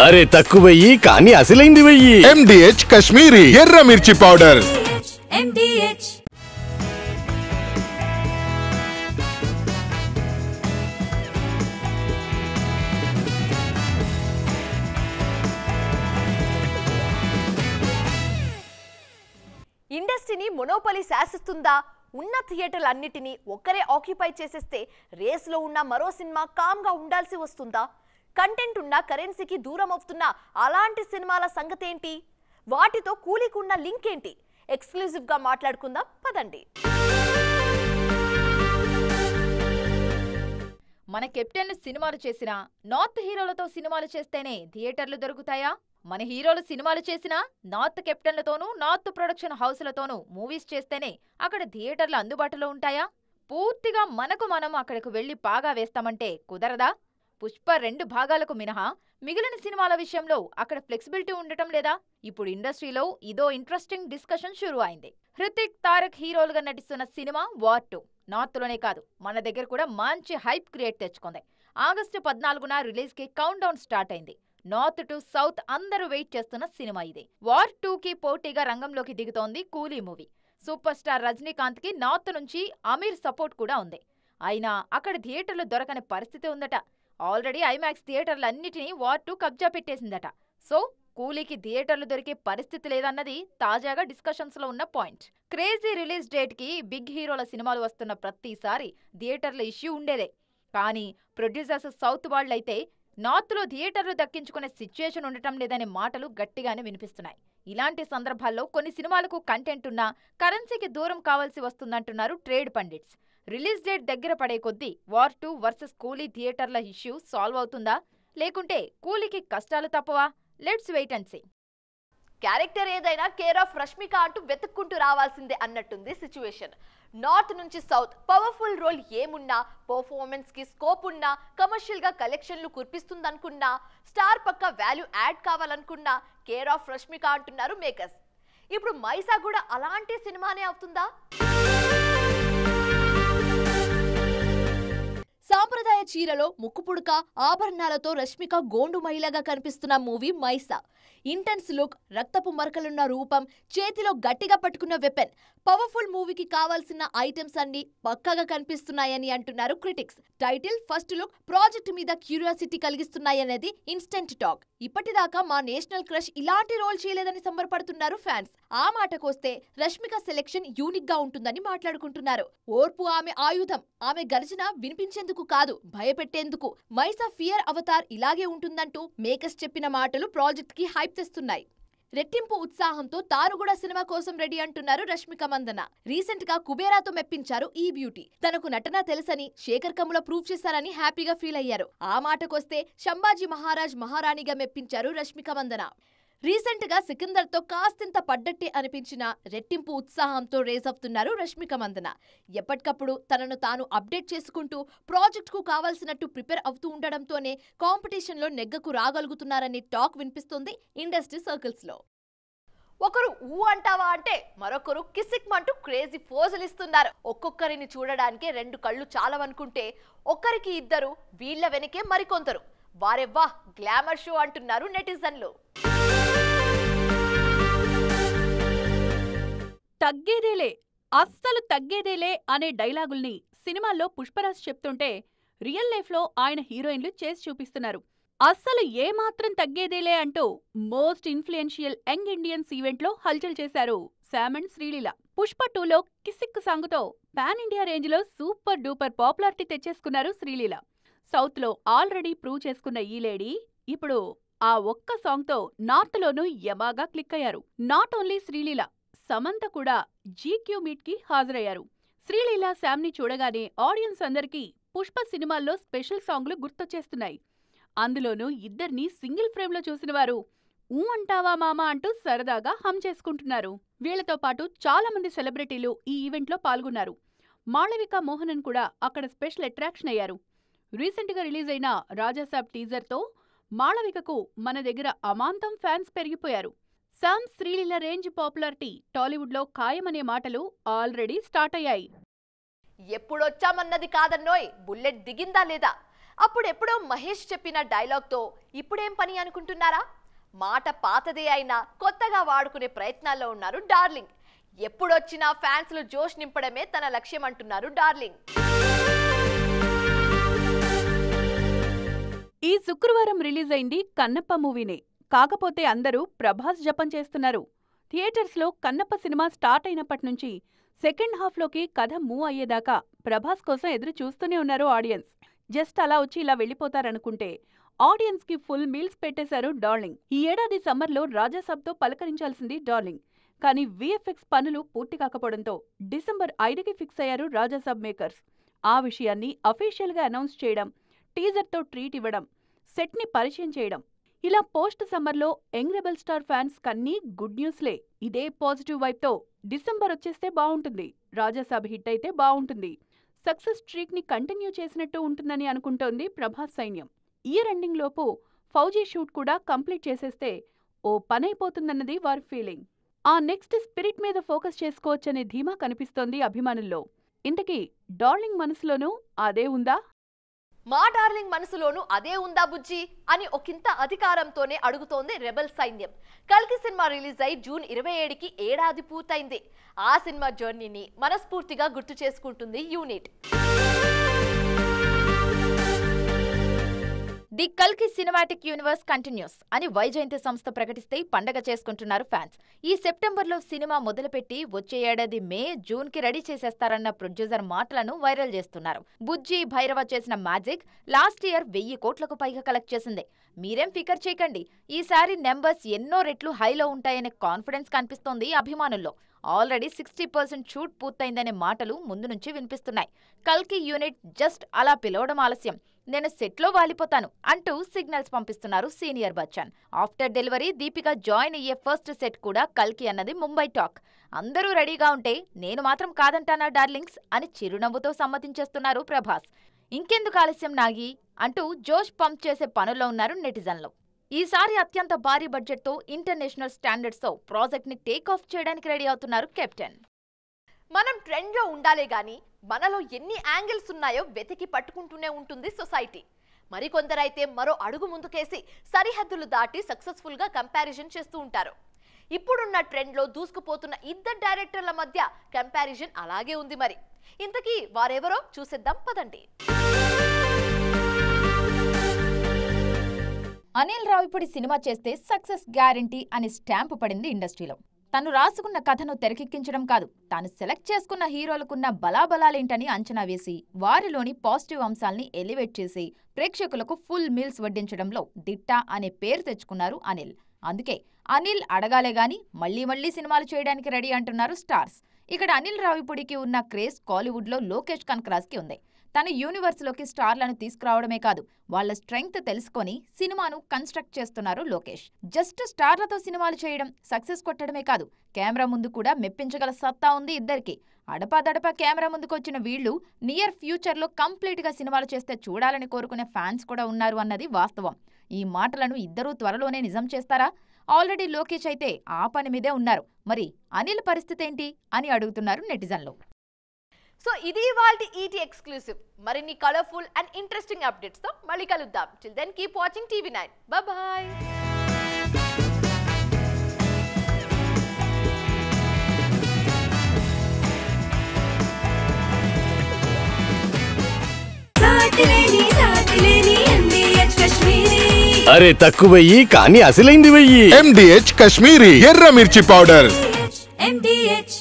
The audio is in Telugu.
అరే తక్కువయ్యి కానీ అసలైంది వెయ్యి. MDH కాశ్మీరీ ఎర్ర మిర్చి పౌడర్. MDH. ఇండస్ట్రీని మొనోపలి శాసిస్తుందా? ఉన్న థియేటర్లన్నిటినీ ఒక్కరే ఆక్యుపై చేసేస్తే రేస్లో ఉన్న మరో సినిమా కామ్గా ఉండాల్సి వస్తుందా? కంటెంట్ ఉన్న కరెన్సీకి దూరం అవుతున్న అలాంటి సినిమాల సంగతేంటి? వాటితో కూలీకున్న లింక్ ఏంటి? ఎక్స్క్లూజివ్గా మాట్లాడుకుందాం పదండి. మన కెప్టెన్లు సినిమాలు చేసినా నార్త్ హీరోలతో సినిమాలు చేస్తేనే థియేటర్లు దొరుకుతాయా? మన హీరోలు సినిమాలు చేసినా నార్త్ కెప్టెన్లతోనూ నార్త్ ప్రొడక్షన్ హౌస్లతోనూ మూవీస్ చేస్తేనే అక్కడ థియేటర్లు అందుబాటులో ఉంటాయా? పూర్తిగా మనకు మనం అక్కడకు వెళ్లి పాగా వేస్తామంటే కుదరదా? పుష్ప 2 భాగాలకు మినహా మిగిలిన సినిమాల విషయంలో అక్కడ ఫ్లెక్సిబిలిటీ ఉండటం లేదా? ఇప్పుడు ఇండస్ట్రీలో ఇదో ఇంట్రెస్టింగ్ డిస్కషన్ షురూ అయింది. హృతిక్, తారక్ హీరోలుగా నటిస్తున్న సినిమా వార్ 2 నార్త్లోనే కాదు మన దగ్గర కూడా మంచి హైప్ క్రియేట్ తెచ్చుకుంది. ఆగస్టు 14న రిలీజ్కి కౌంట్ డౌన్ స్టార్ట్ అయింది. నార్త్ టు సౌత్ అందరూ వెయిట్ చేస్తున్న సినిమా ఇది. వార్ 2కి పోటీగా రంగంలోకి దిగుతోంది కూలీ మూవీ. సూపర్ స్టార్ రజనీకాంత్కి నార్త్ నుంచి అమీర్ సపోర్ట్ కూడా ఉంది. అయినా అక్కడ థియేటర్లు దొరకని పరిస్థితి ఉందట. ఆల్రెడీ ఐమాక్స్ థియేటర్లన్నిటినీ వార్ 2 కబ్జా పెట్టేసిందట. సో కూలీకి థియేటర్లు దొరికే పరిస్థితి లేదన్నది తాజాగా డిస్కషన్స్లో ఉన్న పాయింట్. క్రేజీ రిలీజ్ డేట్కి బిగ్ హీరోల సినిమాలు వస్తున్న ప్రతిసారి థియేటర్ల ఇష్యూ ఉండేదే. కానీ ప్రొడ్యూసర్స్ సౌత్ వాళ్ళైతే నార్త్లో థియేటర్లు దక్కించుకునే సిచ్యుయేషన్ ఉండటం లేదనే మాటలు గట్టిగానే వినిపిస్తున్నాయి. ఇలాంటి సందర్భాల్లో కొన్ని సినిమాలకు కంటెంట్ ఉన్నా కరెన్సీకి దూరం కావాల్సి వస్తుందంటున్నారు ట్రేడ్ పండిట్స్. రిలీజ్ డేట్ దగ్గర పడే కొద్దీ వార్ 2 వర్సెస్ కూలీ థియేటర్ల ఇష్యూ సాల్వ్ అవుతుందా, లేకుంటే కూలీకి కష్టాలు తప్పవా? Let's wait and see. Character ఏదైనా కేర్ ఆఫ్ రష్మిక అంటూ వెతుక్కుంటూ రావాల్సిందే అన్నట్టుంది సిచ్యువేషన్. నార్త్ నుంచి సౌత్ పవర్ఫుల్ రోల్ ఏమున్నా, పర్ఫార్మెన్స్ కి స్కోప్ ఉన్నా, కమర్షియల్ గా కలెక్షన్లు కురిపిస్తుందనుకున్నా, స్టార్ పక్క వాల్యూ యాడ్ కావాలనుకున్నా కేర్ ఆఫ్ రష్మిక అంటున్నారు మేకర్స్. ఇప్పుడు మైసా కూడా అలాంటి సినిమానే అవుతుందా? సాంప్రదాయ చీరలో ముక్కుపుడక ఆభరణాలతో రష్మిక గోండు మహిళగా కనిపిస్తున్న మూవీ మైసా. ఇంటెన్స్ లుక్, రక్తపు మరకలున్న రూపం, చేతిలో గట్టిగా పట్టుకున్న వెపన్, పవర్ఫుల్ మూవీకి కావాల్సిన ఐటమ్స్ అన్ని పక్కాగా కనిపిస్తున్నాయని అంటున్నారు critics. Title, first look project మీద క్యూరియాసిటీ కలిగిస్తున్నాయనేది ఇన్స్టెంట్ టాక్. ఇప్పటిదాకా మా నేషనల్ క్రష్ ఇలాంటి రోల్ చేయలేదని సంబరపడుతున్నారు ఫ్యాన్స్. ఆ మాటకొస్తే రష్మిక సెలెక్షన్ యూనిక్ గా ఉంటుందని మాట్లాడుకుంటున్నారు. ఓర్పు ఆమె ఆయుధం. ఆమె గర్జన వినిపించేందుకు కాదు, భయపెట్టేందుకు. మైసా ఫియర్ అవతార్ ఇలాగే ఉంటుందంటూ మేకర్స్ చెప్పిన మాటలు ప్రాజెక్ట్ కి హైప్ తెస్తున్నాయి. రెట్టింపు ఉత్సాహంతో తాను కూడా సినిమా కోసం రెడీ అంటున్నారు రష్మిక మందన. రీసెంట్ గా కుబేరాతో మెప్పించారు ఈ బ్యూటీ. తనకు నటన తెలుసని శేఖర్ కమ్ముల ప్రూవ్ చేశారని హ్యాపీగా ఫీల్ అయ్యారు. ఆ మాటకొస్తే శంభాజీ మహారాజ్ మహారాణిగా మెప్పించారు రష్మిక మందన. రీసెంట్ గా సికిందర్ తో కాస్తింత పడ్డట్టే అనిపించిన రెట్టింపు ఉత్సాహంతో రేస్ అవుతున్నారు రష్మిక మందన. ఎప్పటికప్పుడు తనను తాను అప్డేట్ చేసుకుంటూ ప్రాజెక్ట్ కు కావాల్సినట్టు ప్రిపేర్ అవుతూ ఉండడంతోనే కాంపిటీషన్ లో నెగ్గకు రాగలుగుతున్నారనే టాక్ వినిపిస్తుంది ఇండస్ట్రీ సర్కిల్స్ లో. ఒకరు ఊ అంటావా అంటే మరొకరు కిసిక్మంటూ క్రేజీ పోజులు ఇస్తున్నారు. ఒక్కొక్కరిని చూడడానికి 2 కళ్ళు చాలవనుకుంటే ఒక్కరికి 2, వీళ్ల వెనకే మరికొందరు. వారెవ్వా గ్లామర్ షో అంటున్నారు నెటిజన్లు. తగ్గేదేలే, అస్సలు తగ్గేదేలే అనే డైలాగుల్ని సినిమాల్లో పుష్పరాజ్ చెప్తుంటే రియల్ లైఫ్లో ఆయన హీరోయిన్లు చేసి చూపిస్తున్నారు. అస్సలు ఏమాత్రం తగ్గేదేలే అంటూ మోస్ట్ ఇన్ఫ్లుయెన్షియల్ యంగ్ ఇండియన్స్ ఈవెంట్లో హల్చల్ చేశారు శామ్ అండ్ శ్రీలీల. పుష్ప 2లో కిసిక్ సాంగుతో పాన్ ఇండియా రేంజ్లో సూపర్ డూపర్ పాపులారిటీ తెచ్చేసుకున్నారు శ్రీలీల. సౌత్లో ఆల్రెడీ ప్రూవ్ చేసుకున్న ఈ లేడీ ఇప్పుడు ఆ ఒక్క సాంగ్తో నార్త్లోనూ యమాగా క్లిక్ అయ్యారు. నాట్ ఓన్లీ శ్రీలీల, సమంత కూడా జీక్యూ మీట్కి హాజరయ్యారు. శ్రీలీల, శామ్ని చూడగానే ఆడియన్స్ అందరికీ పుష్ప సినిమాల్లో స్పెషల్ సాంగ్లు గుర్తొచ్చేస్తున్నాయి. అందులోనూ ఇద్దరినీ సింగిల్ ఫ్రేమ్లో చూసిన వారు ఊ అంటావా మామా అంటూ సరదాగా హమ్ చేసుకుంటున్నారు. వీళ్లతో పాటు చాలా మంది సెలబ్రిటీలు ఈ ఈవెంట్లో పాల్గొన్నారు. మాళవిక మోహనన్ కూడా అక్కడ స్పెషల్ అట్రాక్షన్ అయ్యారు. రీసెంట్గా రిలీజ్ అయిన రాజాసాబ్ టీజర్తో మాళవికకు మన దగ్గర అమాంతం ఫ్యాన్స్ పెరిగిపోయారు. శామ్, శ్రీలీల రేంజ్ పాపులారిటీ టాలీవుడ్లో ఖాయమనే మాటలు ఆల్రెడీ స్టార్ట్ అయ్యాయి. ఎప్పుడొచ్చామన్నది కాదన్నోయ్, బుల్లెట్ దిగిందా లేదా? అప్పుడెప్పుడో మహేష్ చెప్పిన డైలాగ్తో ఇప్పుడేం పని అనుకుంటున్నారా? మాట పాతదే అయినా కొత్తగా వాడుకునే ప్రయత్నాల్లో ఉన్నారు డార్లింగ్. ఎప్పుడొచ్చినా ఫ్యాన్స్లు జోష్ నింపడమే తన లక్ష్యం అంటున్నారు డార్లింగ్. ఈ శుక్రవారం రిలీజ్ అయింది కన్నప్ప మూవీనే. కాకపోతే అందరూ ప్రభాస్ జపం చేస్తున్నారు. థియేటర్స్లో కన్నప్ప సినిమా స్టార్ట్ అయినప్పటి నుంచి సెకండ్ హాఫ్లోకి కథ మూవ్ అయ్యేదాకా ప్రభాస్ కోసం ఎదురు చూస్తూనే ఉన్నారు ఆడియన్స్. జస్ట్ అలా వచ్చి ఇలా వెళ్ళిపోతారనుకుంటే ఆడియన్స్కి ఫుల్ మీల్స్ పెట్టేశారు డార్లింగ్. ఈ ఏడాది సమ్మర్లో రాజాసాబ్తో పలకరించాల్సింది డార్లింగ్. కానీ విఎఫ్ఎక్స్ పనులు పూర్తి కాకపోవడంతో డిసెంబర్ 5కి ఫిక్స్ అయ్యారు రాజాసాబ్ మేకర్స్. ఆ విషయాన్ని అఫీషియల్గా అనౌన్స్ చేయడం, టీజర్తో ట్రీట్ ఇవ్వడం, సెట్ని పరిచయం చేయడం, ఇలా పోస్ట్ సమ్మర్లో యంగ్ రెబల్ స్టార్ ఫ్యాన్స్ కన్నీ గుడ్ న్యూస్లే. ఇదే పాజిటివ్ వైబ్తో డిసెంబర్ వచ్చేస్తే బావుంటుంది, రాజాసాబ్ హిట్ అయితే బావుంటుంది, సక్సెస్ స్ట్రీక్ని కంటిన్యూ చేసినట్టు ఉంటుందని అనుకుంటోంది ప్రభాస్ సైన్యం. ఇయర్ ఎండింగ్ లోపు ఫౌజీ షూట్ కూడా కంప్లీట్ చేసేస్తే ఓ పనైపోతుందన్నది వారి ఫీలింగ్. ఆ నెక్స్ట్ స్పిరిట్ మీద ఫోకస్ చేసుకోవచ్చనే ధీమా కనిపిస్తోంది అభిమానుల్లో. ఇంతకీ డార్లింగ్ మనసులోనూ అదే ఉందా? మా డార్లింగ్ మనసులోనూ అదే ఉందా బుజ్జి అని ఒకంత అధికారంతోనే అడుగుతోంది రెబల్ సైన్యం. కల్కి సినిమా రిలీజ్ అయి జూన్ 27కి ఏడాది పూర్తయింది. ఆ సినిమా జర్నీని మనస్ఫూర్తిగా గుర్తు చేసుకుంటుంది యూనిట్. ది కల్కి సినిమాటిక్ యూనివర్స్ కంటిన్యూస్ అని వైజయంతి సంస్థ ప్రకటిస్తే పండగ చేసుకుంటున్నారు ఫ్యాన్స్. ఈ సెప్టెంబర్లో సినిమా మొదలుపెట్టి వచ్చే ఏడాది మే, జూన్కి రెడీ చేసేస్తారన్న ప్రొడ్యూసర్ మాటలను వైరల్ చేస్తున్నారు. బుజ్జి భైరవ చేసిన మ్యాజిక్ లాస్ట్ ఇయర్ 1000 కోట్లకు పైగా కలెక్ట్ చేసింది. మీరేం ఫికర్ చేయకండి, ఈసారి నెంబర్స్ ఎన్నో రెట్లు హైలో ఉంటాయనే కాన్ఫిడెన్స్ కనిపిస్తోంది అభిమానుల్లో. ఆల్రెడీ 60% షూట్ పూర్తయిందనే మాటలు ముందు నుంచి వినిపిస్తున్నాయి. కల్కి యూనిట్ జస్ట్ అలా పిలవడం ఆలస్యం, నేను సెట్లో వాలిపోతాను అంటూ సిగ్నల్స్ పంపిస్తున్నారు senior Bachchan. After delivery Deepika join అయ్యే ఫస్ట్ సెట్ కూడా కల్కి అన్నది ముంబై టాక్. అందరూ రెడీగా ఉంటే నేను మాత్రం కాదంటానా డార్లింగ్స్ అని చిరునవ్వుతో సమ్మతించేస్తున్నారు ప్రభాస్. ఇంకెందుకు ఆలస్యం నాగి అంటూ జోష్ పంప్ చేసే పనుల్లో ఉన్నారు నెటిజన్లు. ఈసారి అత్యంత భారీ బడ్జెట్తో ఇంటర్నేషనల్ స్టాండర్డ్స్తో ప్రాజెక్ట్ని టేక్ ఆఫ్ చేయడానికి రెడీ అవుతున్నారు కెప్టెన్. మనం ట్రెండ్లో ఉండాలే గాని మనలో ఎన్ని యాంగిల్స్ ఉన్నాయో వెతికి పట్టుకుంటూనే ఉంటుంది సొసైటీ. మరికొందరైతే మరో అడుగు ముందుకేసి సరిహద్దులు దాటి సక్సెస్ఫుల్గా కంపారిజన్ చేస్తూ ఉంటారు. ఇప్పుడున్న ట్రెండ్లో దూసుకుపోతున్న ఇద్దరు డైరెక్టర్ల మధ్య కంపారిజన్ అలాగే ఉంది. మరి ఇంతకీ వారెవరో చూసేద్దాం పదండి. అనిల్ రావిపూడి సినిమా చేస్తే సక్సెస్ గ్యారంటీ అని స్టాంపు పడింది ఇండస్ట్రీలో. తను రాసుకున్న కథను తెరకెక్కించడం కాదు, తాను సెలెక్ట్ చేసుకున్న హీరోలకున్న బలాబలాలేంటని అంచనా వేసి వారిలోని పాజిటివ్ అంశాల్ని ఎలివేట్ చేసి ప్రేక్షకులకు ఫుల్ మీల్స్ వడ్డించడంలో దిట్టా అనే పేరు తెచ్చుకున్నారు అనిల్. అందుకే అనిల్ అడగాలే గాని మళ్లీ మళ్లీ సినిమాలు చేయడానికి రెడీ అంటున్నారు స్టార్స్. ఇక్కడ అనిల్ రావిపూడికి ఉన్న క్రేజ్ కాలీవుడ్లో లోకేష్ కనకరాజ్కి ఉంది. తన యూనివర్స్లోకి స్టార్లను తీసుకురావడమే కాదు, వాళ్ల స్ట్రెంగ్త్ తెలుసుకొని సినిమాను కన్స్ట్రక్ట్ చేస్తున్నారు లోకేష్. జస్ట్ స్టార్లతో సినిమాలు చేయడం, సక్సెస్ కొట్టడమే కాదు, కెమెరా ముందు కూడా మెప్పించగల సత్తా ఉంది ఇద్దరికి. అడపాదడపా కెమెరా ముందుకొచ్చిన వీళ్లు నియర్ ఫ్యూచర్లో కంప్లీట్గా సినిమాలు చేస్తే చూడాలని కోరుకునే ఫ్యాన్స్ కూడా ఉన్నారు అన్నది వాస్తవం. ఈ మాటలను ఇద్దరూ త్వరలోనే నిజం చేస్తారా? ఆల్రెడీ లోకేష్ అయితే ఆ పని మీదే ఉన్నారు. మరి అనిల్ పరిస్థితి ఏంటి అని అడుగుతున్నారు నెటిజన్లు. సో ఇది ఇవాల్టి ఈటీ ఎక్స్క్లూసివ్. మరిన్ని కలర్ఫుల్ అండ్ ఇంట్రెస్టింగ్ అప్డేట్స్తో మళ్ళీ కలుద్దాం. Till then keep watching TV9. Bye. అరే తక్కువయ్యి కానీ అసలైంది వెయ్యి. MDH కాశ్మీరీ ఎర్ర మిర్చి పౌడర్.